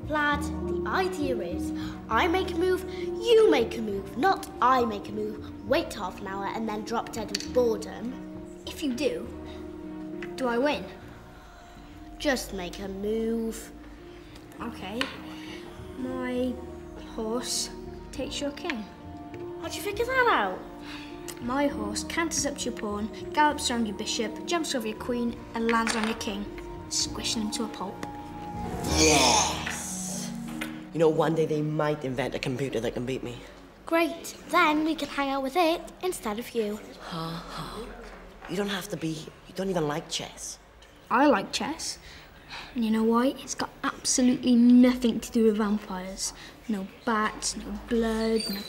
Lad, the idea is I make a move, you make a move, not I make a move, wait half an hour and then drop dead of boredom. If you do I win? Just make a move. Okay. My horse takes your king. How'd you figure that out? My horse canters up to your pawn, gallops around your bishop, jumps over your queen, and lands on your king, squishing him to a pulp. Yes! You know, one day they might invent a computer that can beat me. Great. Then we can hang out with it instead of you. You don't have to be... You don't even like chess. I like chess. And you know why? It's got absolutely nothing to do with vampires. No bats, no blood, no...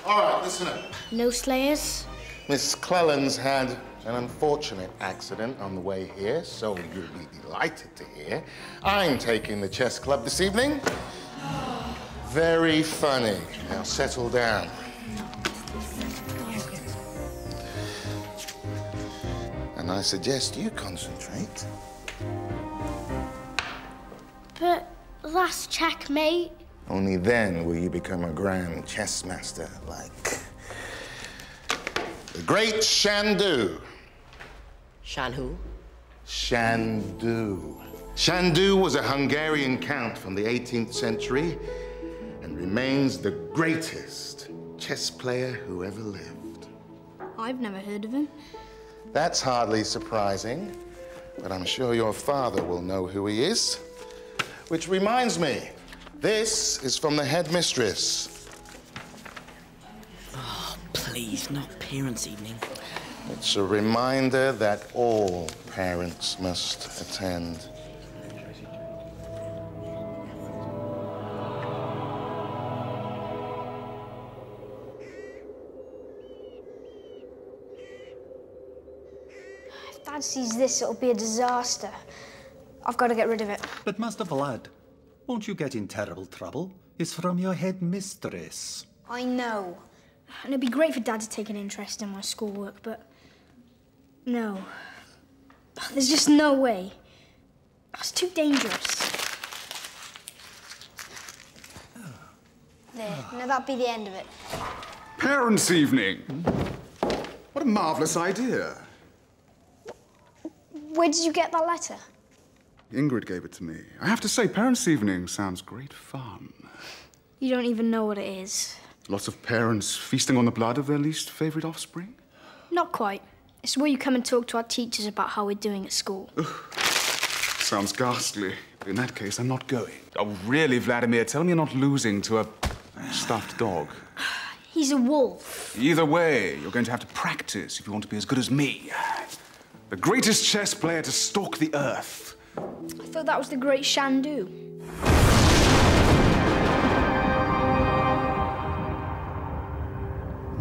All right, listen up. No slayers? Miss Clellan's had an unfortunate accident on the way here, so you'll be delighted to hear I'm taking the chess club this evening. Very funny. Now settle down. And I suggest you concentrate. But that's checkmate. Only then will you become a grand chess master like the great Shandu. Shan who? Shandu. Shandu was a Hungarian count from the 18th century and remains the greatest chess player who ever lived. I've never heard of him. That's hardly surprising, but I'm sure your father will know who he is. Which reminds me, this is from the headmistress. Oh, please, not parents' evening. It's a reminder that all parents must attend. If Dad sees this, it'll be a disaster. I've got to get rid of it. But Master Vlad, won't you get in terrible trouble? It's from your headmistress. I know. And it'd be great for Dad to take an interest in my schoolwork, but... no. There's just no way. It's too dangerous. There. Now that'd be the end of it. Parents' evening. What a marvelous idea. Where did you get that letter? Ingrid gave it to me. I have to say, parents' evening sounds great fun. You don't even know what it is. Lots of parents feasting on the blood of their least favorite offspring? Not quite. It's where you come and talk to our teachers about how we're doing at school. Sounds ghastly. In that case, I'm not going. Oh, really, Vladimir? Tell me you're not losing to a stuffed dog. He's a wolf. Either way, you're going to have to practice if you want to be as good as me. The greatest chess player to stalk the earth. I thought that was the great Shandu.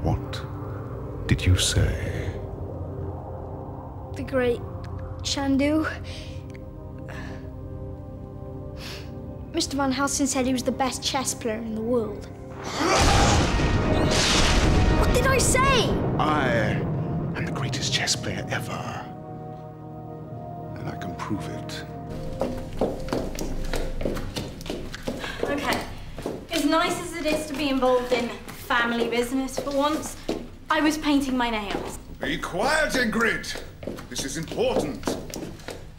What did you say? The great Shandu. Mr. Van Helsing said he was the best chess player in the world. What did I say? I am the greatest chess player ever. And I can prove it. Okay. As nice as it is to be involved in family business for once, I was painting my nails. Be quiet, Ingrid. This is important.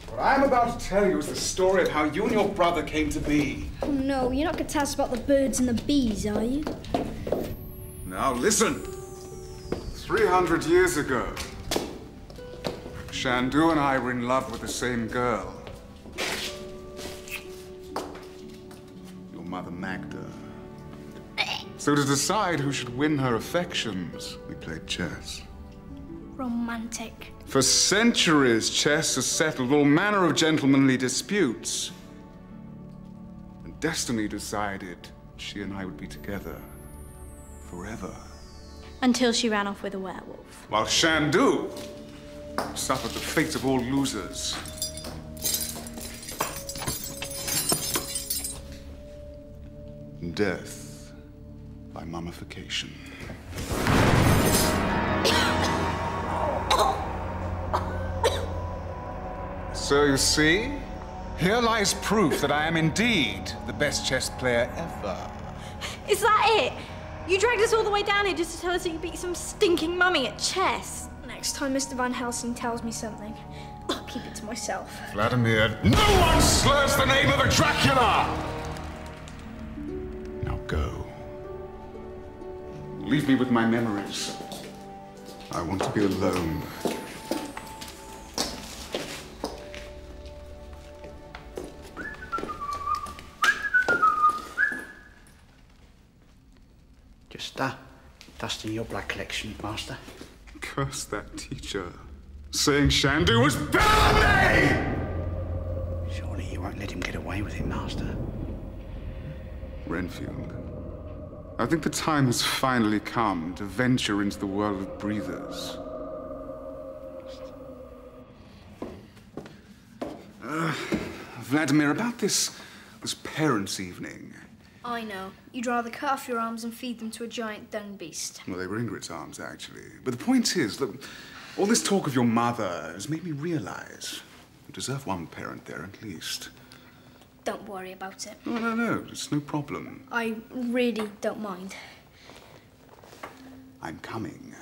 What I'm about to tell you is the story of how you and your brother came to be. Oh no, you're not going to tell us about the birds and the bees, are you? Now listen. 300 years ago, Shandu and I were in love with the same girl. Your mother, Magda. So to decide who should win her affections, we played chess. Romantic. For centuries, chess has settled all manner of gentlemanly disputes. And destiny decided she and I would be together forever. Until she ran off with a werewolf. While Shandu suffered the fate of all losers. Death by mummification. So you see, Here lies proof that I am indeed the best chess player ever. Is that it? You dragged us all the way down here just to tell us that you beat some stinking mummy at chess. Next time Mr. Van Helsing tells me something, I'll keep it to myself. Vladimir, no one slurs the name of a Dracula! Now go. Leave me with my memories. I want to be alone. Just dusting your blood collection, Master. Curse that teacher. Saying Shandu was better than me! Surely you won't let him get away with it, Master. Renfield, I think the time has finally come to venture into the world of breathers. Vladimir, about this parents' evening. I know. You'd rather cut off your arms and feed them to a giant dung beast. Well, they were Ingrid's arms, actually. But the point is that all this talk of your mother has made me realize you deserve one parent there at least. Don't worry about it. No, it's no problem. I really don't mind. I'm coming.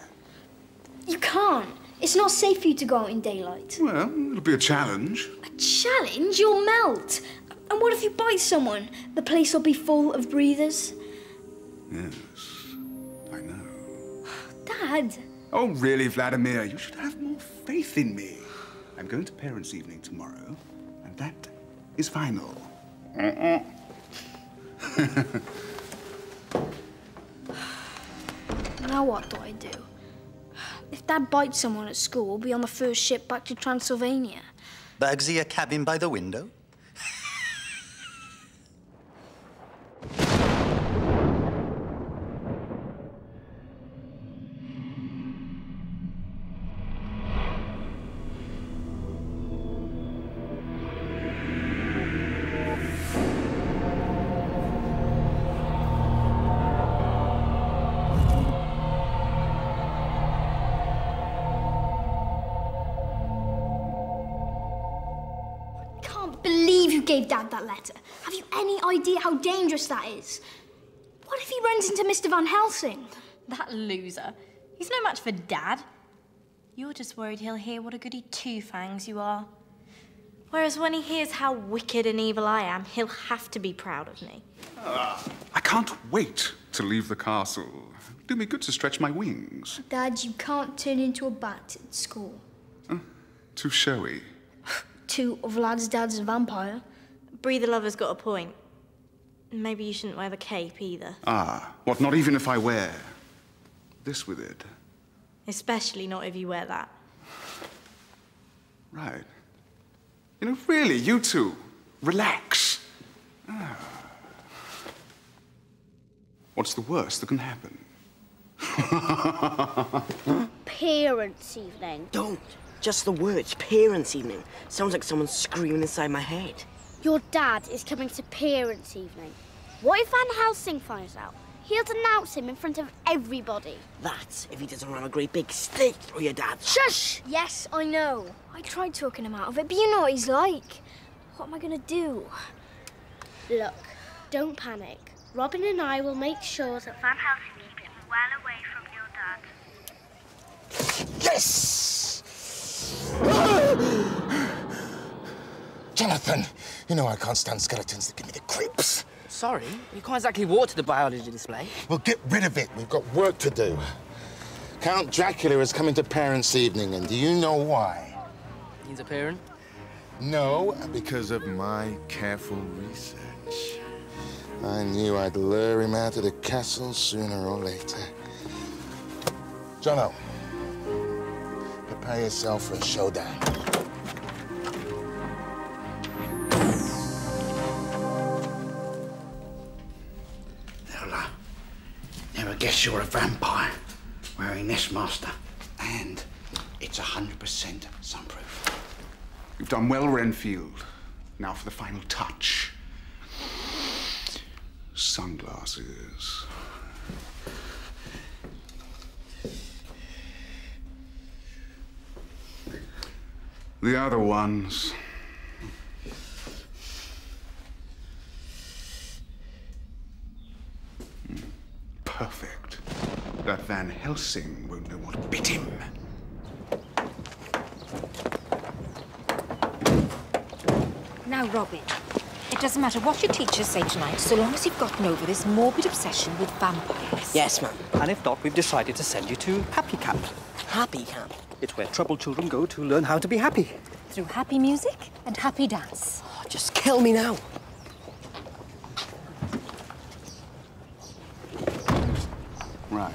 You can't. It's not safe for you to go out in daylight. Well, it'll be a challenge. A challenge? You'll melt. And what if you bite someone? The place will be full of breathers. Yes, I know. Dad. Oh, really, Vladimir? You should have more faith in me. I'm going to parents' evening tomorrow, and that is final. Now what do I do? If Dad bites someone at school, we'll be on the first ship back to Transylvania. Bugsy, a cabin by the window? Gave Dad that letter. Have you any idea how dangerous that is? What if he runs into Mr. Van Helsing? That loser. He's no match for Dad. You're just worried he'll hear what a goody two-fangs you are. Whereas when he hears how wicked and evil I am, he'll have to be proud of me. I can't wait to leave the castle. Do me good to stretch my wings. Dad, you can't turn into a bat at school. Too showy. Two of Vlad's dad's a vampire. Breather Lover's got a point. Maybe you shouldn't wear the cape either. What, not even if I wear this with it? Especially not if you wear that. Right. You know, really, you two, relax. What's the worst that can happen? Parents' evening. Don't. Just the words, parents' evening. Sounds like someone's screaming inside my head. Your dad is coming to parents' evening. What if Van Helsing finds out? He'll denounce him in front of everybody. That's if he doesn't ram a great big stake through your dad. Shush! Yes, I know. I tried talking him out of it, but you know what he's like. What am I gonna do? Look, don't panic. Robin and I will make sure that Van Helsing keeps well away from your dad. Yes! Jonathan, you know I can't stand skeletons that give me the creeps. Sorry, you can't exactly walk to the biology display. Well, get rid of it. We've got work to do. Count Dracula is coming to parents' evening, and do you know why? He's a parent? No, because of my careful research. I knew I'd lure him out of the castle sooner or later. Jono, prepare yourself for a showdown. Never guess you're a vampire wearing this, Master. And it's 100% sunproof. You've done well, Renfield. Now for the final touch. Sunglasses. The other ones. perfect. That Van Helsing won't know what bit him. Now, Robin, it doesn't matter what your teachers say tonight, so long as you've gotten over this morbid obsession with vampires. Yes, ma'am. And if not, we've decided to send you to Happy Camp. Happy Camp? It's where troubled children go to learn how to be happy. Through happy music and happy dance. Oh, just kill me now. Right.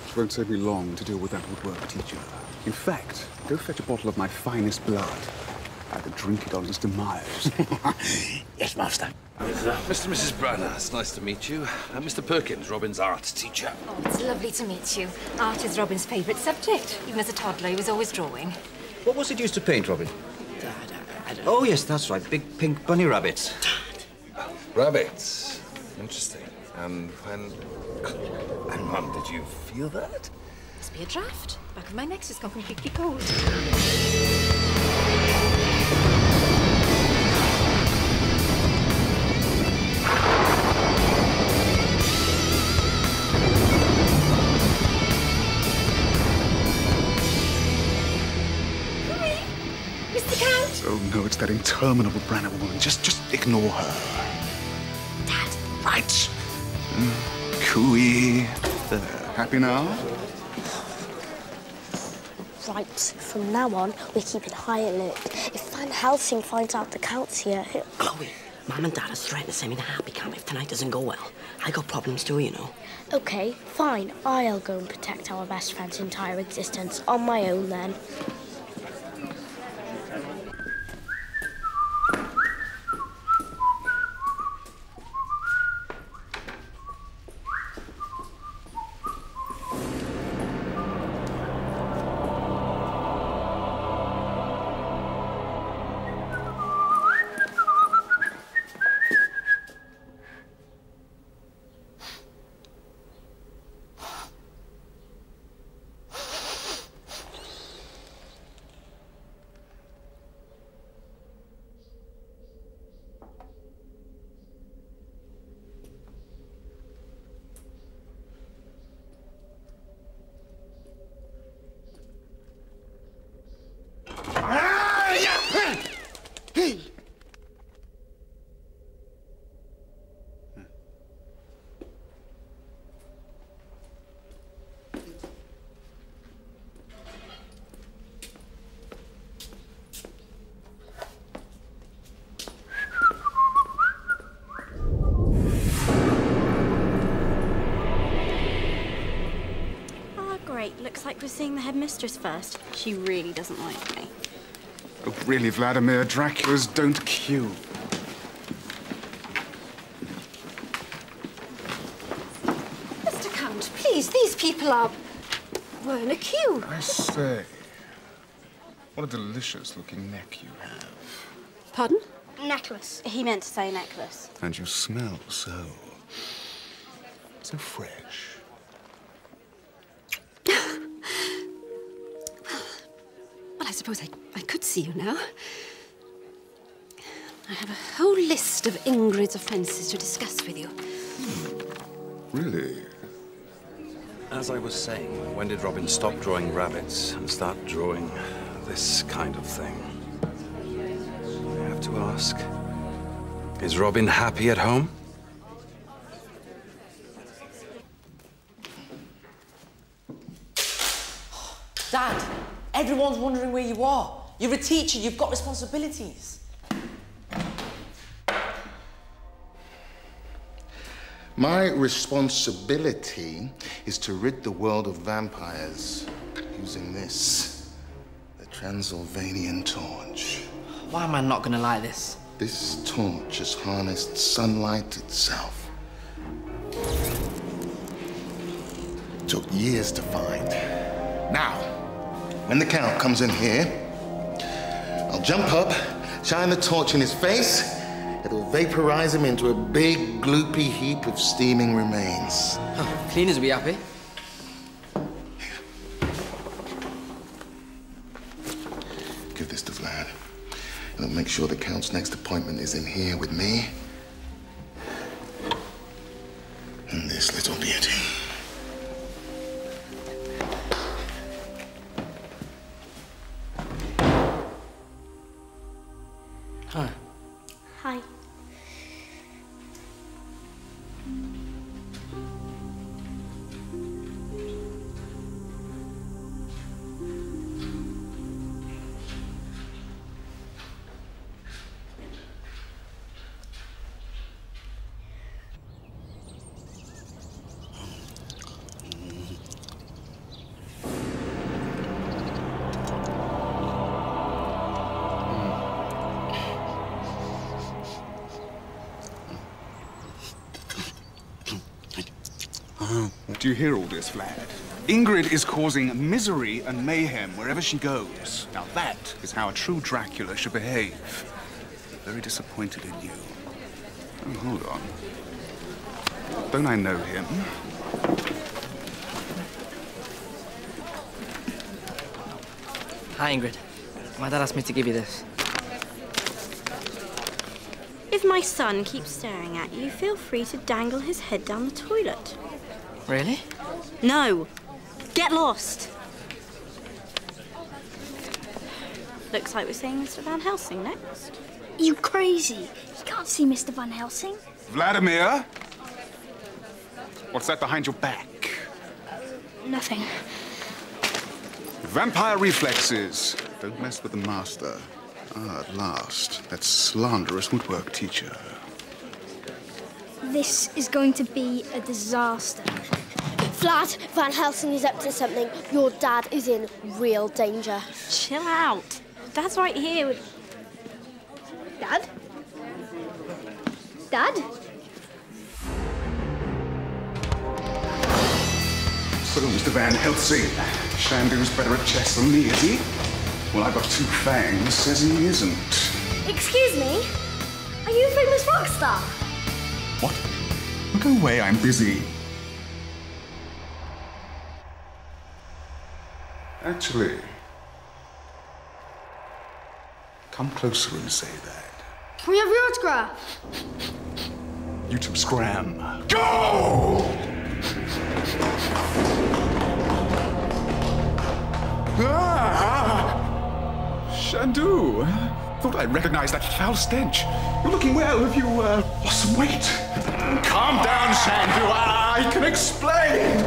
It won't take me long to deal with that woodwork teacher. In fact, go fetch a bottle of my finest blood. I could drink it on his demise. Yes, Master. Mr. and Mrs. Branner, it's nice to meet you. Mr. Perkins, Robin's art teacher. Oh, it's lovely to meet you. Art is Robin's favourite subject. Even as a toddler, he was always drawing. What was it you used to paint, Robin? Oh, yes, that's right. Big pink bunny rabbits. Rabbits? Interesting. And when... And, Mum, did you feel that? Must be a draft. Back of my neck's just gone completely cold. Oh, no, it's that interminable Branner woman. Just ignore her. Dad. Right. Cooey. There. Happy now? Right, from now on, we're keeping high alert. If Van Helsing finds out the Count's here, he'll... Chloe, Mum and Dad are threatening to send me to Happy Camp if tonight doesn't go well. I got problems too, you know. OK, fine. I'll go and protect our best friend's entire existence on my own, then. Looks like we're seeing the headmistress first. She really doesn't like me. Oh, really, Vladimir? Draculas don't queue. Mr. Count, please, these people were in a queue. I say, what a delicious-looking neck you have. Pardon? Necklace. He meant to say necklace. And you smell so fresh. Well, I suppose I could see you now. I have a whole list of Ingrid's offences to discuss with you. Really? As I was saying, when did Robin stop drawing rabbits and start drawing this kind of thing? I have to ask, is Robin happy at home? Dad, everyone's wondering where you are. You're a teacher, you've got responsibilities. My responsibility is to rid the world of vampires using this, the Transylvanian torch. Why am I not gonna like this? This torch has harnessed sunlight itself. It took years to find. Now, when the Count comes in here, I'll jump up, shine the torch in his face. It'll vaporize him into a big, gloopy heap of steaming remains. Oh, cleaners will be happy. Give this to Vlad. It'll make sure the Count's next appointment is in here with me and this little beauty. Oh. Do you hear all this, Vlad? Ingrid is causing misery and mayhem wherever she goes. Now that is how a true Dracula should behave. Very disappointed in you. Oh, hold on. Don't I know him? Hi, Ingrid. My dad asked me to give you this. If my son keeps staring at you, feel free to dangle his head down the toilet. Really? No. Get lost. Looks like we're seeing Mr. Van Helsing next. You crazy? You can't see Mr. Van Helsing. Vladimir? What's that behind your back? Nothing. Vampire reflexes. Don't mess with the master. Ah, at last. That slanderous woodwork teacher. This is going to be a disaster. Vlad, Van Helsing is up to something. Your dad is in real danger. Chill out. Dad's right here with... Dad? Dad? So, Mr. Van Helsing, Shandu's better at chess than me, is he? Well, I've got 2 fangs, says he isn't. Excuse me? Are you a famous rock star? What? Go away, I'm busy. Actually, come closer and say that. Can we have your autograph? You two scram. Go! Shandu, thought I recognized that foul stench. You're looking well. Have you lost some weight? Calm down, Shandu. I can explain.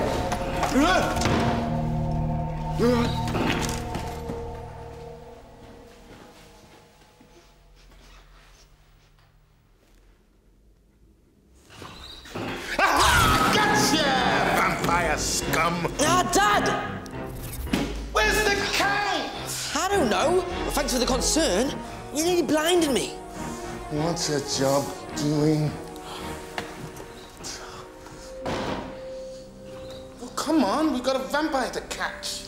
Gotcha, vampire scum! Ah, Dad! Where's the cat? I don't know. Well, thanks for the concern. You nearly blinded me. What's a job doing? Well, come on, we've got a vampire to catch.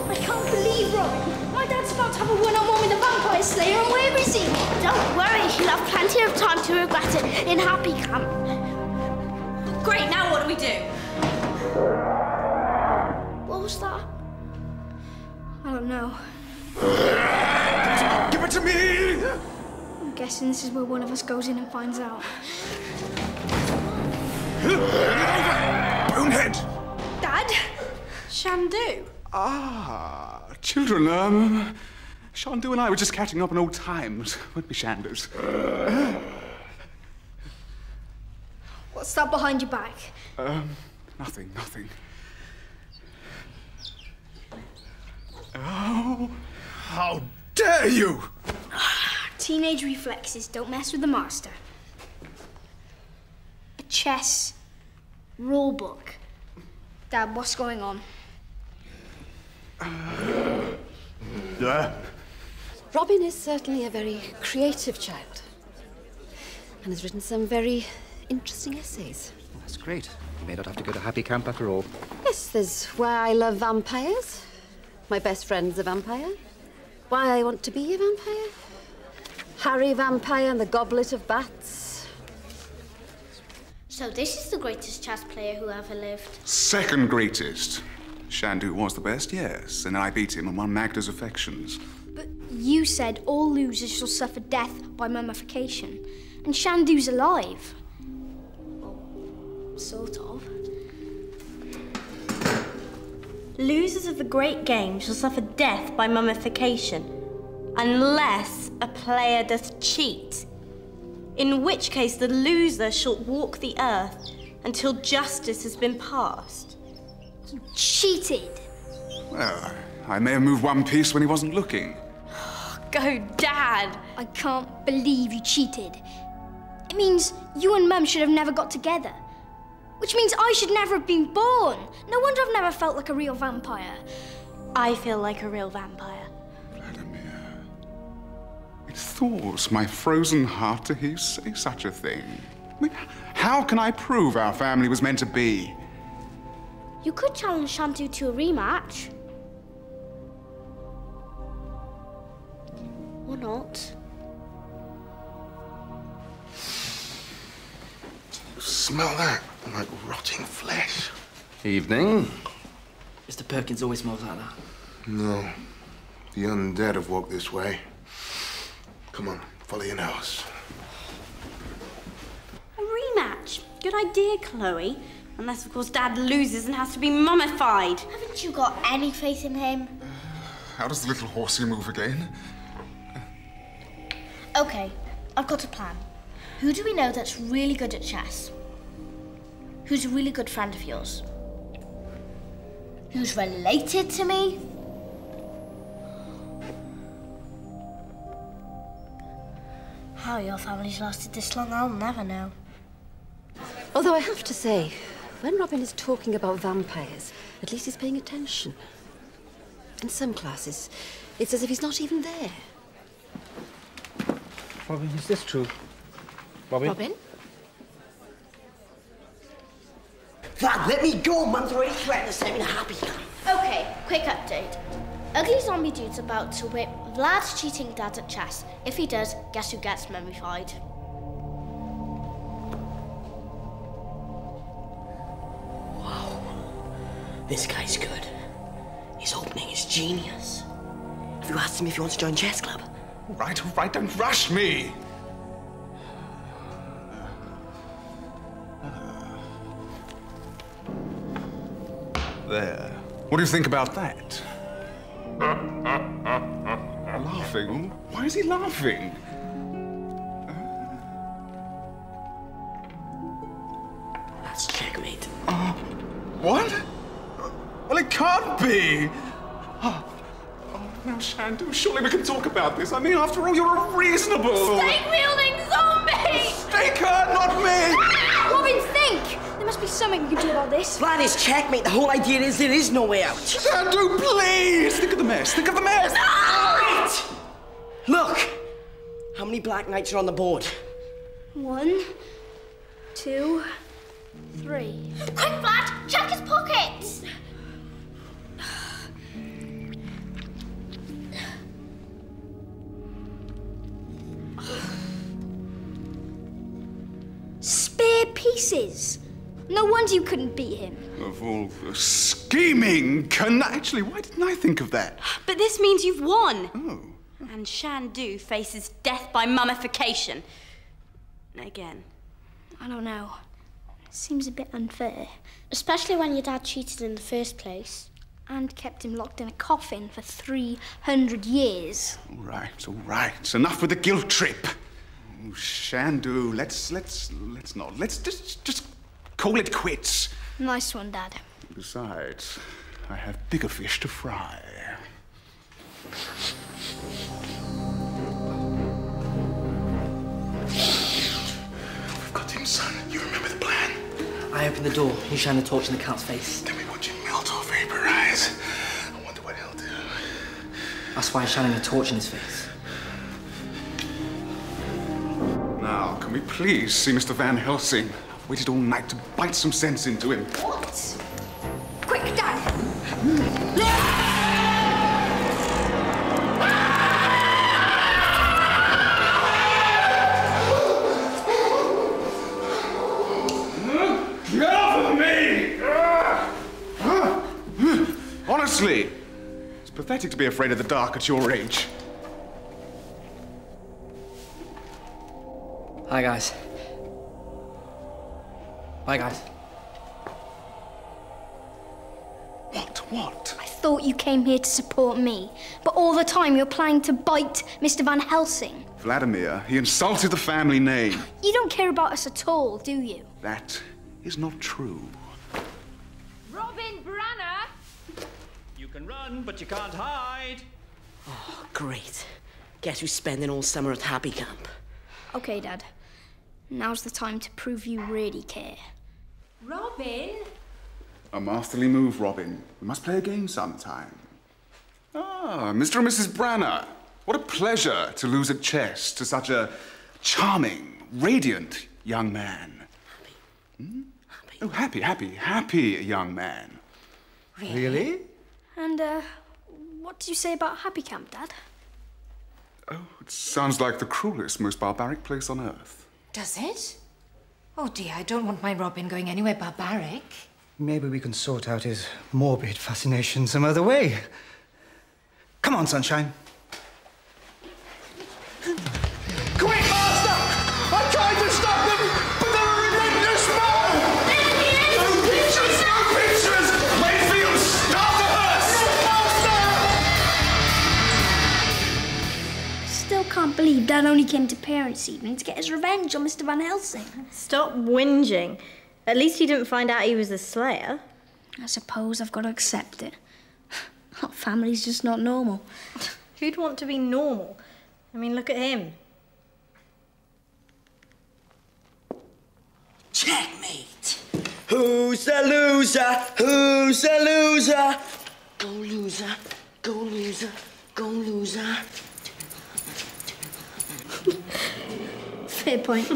I can't believe, Robin. My dad's about to have a one-on-one with the vampire slayer, and where is he? Don't worry, he'll have plenty of time to regret it in Happy Camp. Great, now what do we do? What was that? I don't know. Give it to me! I'm guessing this is where one of us goes in and finds out. Bonehead! Dad? Shandu? Ah, children, Shandu and I were just catching up on old times. Won't be Shandus. What's that behind your back? Nothing. Oh, how dare you! Teenage reflexes, don't mess with the master. A chess rule book. Dad, what's going on? Robin is certainly a very creative child and has written some very interesting essays. Well, that's great. You may not have to go to Happy Camp after all. Yes, there's why I love vampires. My best friend's a vampire. Why I want to be a vampire. Harry Vampire and the Goblet of Bats. So this is the greatest chess player who ever lived. Second greatest. Shandu was the best, yes, and I beat him and won Magda's affections. But you said all losers shall suffer death by mummification. And Shandu's alive. Well, sort of. Losers of the great game shall suffer death by mummification, unless a player doth cheat, in which case the loser shall walk the earth until justice has been passed. You cheated. Well, I may have moved one piece when he wasn't looking. Go, Dad! I can't believe you cheated. It means you and Mum should have never got together. Which means I should never have been born. No wonder I've never felt like a real vampire. I feel like a real vampire. Vladimir. thaws my frozen heart to hear you say such a thing. I mean, how can I prove our family was meant to be? You could challenge Shandu to a rematch. Or not. Smell that? Like rotting flesh. Evening. Mr. Perkins always smells like that. No. The undead have walked this way. Come on, follow your nose. A rematch. Good idea, Chloe. Unless, of course, Dad loses and has to be mummified. Haven't you got any faith in him? How does the little horsey move again? Okay, I've got a plan. Who do we know that's really good at chess? Who's a really good friend of yours? Who's related to me? How your family's lasted this long, I'll never know. Although I have to say, when Robin is talking about vampires, at least he's paying attention. In some classes, it's as if he's not even there. Robin, is this true? Robin? Robin? Vlad, let me go! Mum's already threatened to send me to Happy Camp. Okay, quick update. Ugly zombie dude's about to whip Vlad's cheating dad at chess. If he does, guess who gets mummified? Wow. This guy's good. His opening is genius. Have you asked him if he wants to join chess club? All right, don't rush me! There. What do you think about that? Laughing? Why is he laughing? That's checkmate. What? Well, it can't be! Oh, now, Shandu, surely we can talk about this. I mean, after all, you're a reasonable... Stake-wielding zombie! Staker, not me! Robin, think! There must be something we can do about this. Vlad is checkmate. The whole idea is there is no way out. Shandu, please! Think of the mess. Think of the mess! Right! Look! How many black knights are on the board? 1, 2, 3. Quick, Vlad! Check his pockets! Spare pieces. No wonder you couldn't beat him. Of all the scheming Actually, why didn't I think of that? But this means you've won. Oh. And Shandu faces death by mummification. Again. I don't know. It seems a bit unfair. Especially when your dad cheated in the first place. And kept him locked in a coffin for 300 years. All right. Enough with the guilt trip. Oh, Shandu, let's not. Let's just call it quits. Nice one, Dad. Besides, I have bigger fish to fry. We've got him, son. You remember the plan? I opened the door. You shine the torch in the cat's face. Then we watch him melt or vaporize. I wonder what he'll do. That's why I'm shining a torch in his face. Now, can we please see Mr. Van Helsing? I've waited all night to bite some sense into him. What? Quick, Dad! Get off of me! Honestly, it's pathetic to be afraid of the dark at your age. Hi, guys. Bye, guys. What? I thought you came here to support me, but all the time you're planning to bite Mr. Van Helsing. Vladimir, he insulted the family name. You don't care about us at all, do you? That is not true. Robin Branner! You can run, but you can't hide. Oh, great. Guess who's spending all summer at Happy Camp? Okay, Dad. Now's the time to prove you really care. Robin? A masterly move, Robin. We must play a game sometime. Ah, Mr. and Mrs. Branner. What a pleasure to lose at chess to such a charming, radiant young man. Hmm? Oh, happy young man. Really? And, what do you say about Happy Camp, Dad? Oh, it sounds like the cruelest, most barbaric place on earth. Does it? Oh dear, I don't want my Robin going anywhere barbaric. Maybe we can sort out his morbid fascination some other way. Come on, Sunshine. Quick, Master! I tried to stop them, but they're a relentless mob! No pictures! No pictures! Mayfield, stop the hearse! Still can't believe Dad only came to parents' evening to get his revenge on Mr. Van Helsing. Stop whinging. At least he didn't find out he was the Slayer. I suppose I've got to accept it. Our family's just not normal. Who'd want to be normal? I mean, look at him. Checkmate. Who's the loser? Who's the loser? Go loser, go loser, go loser. Fair point.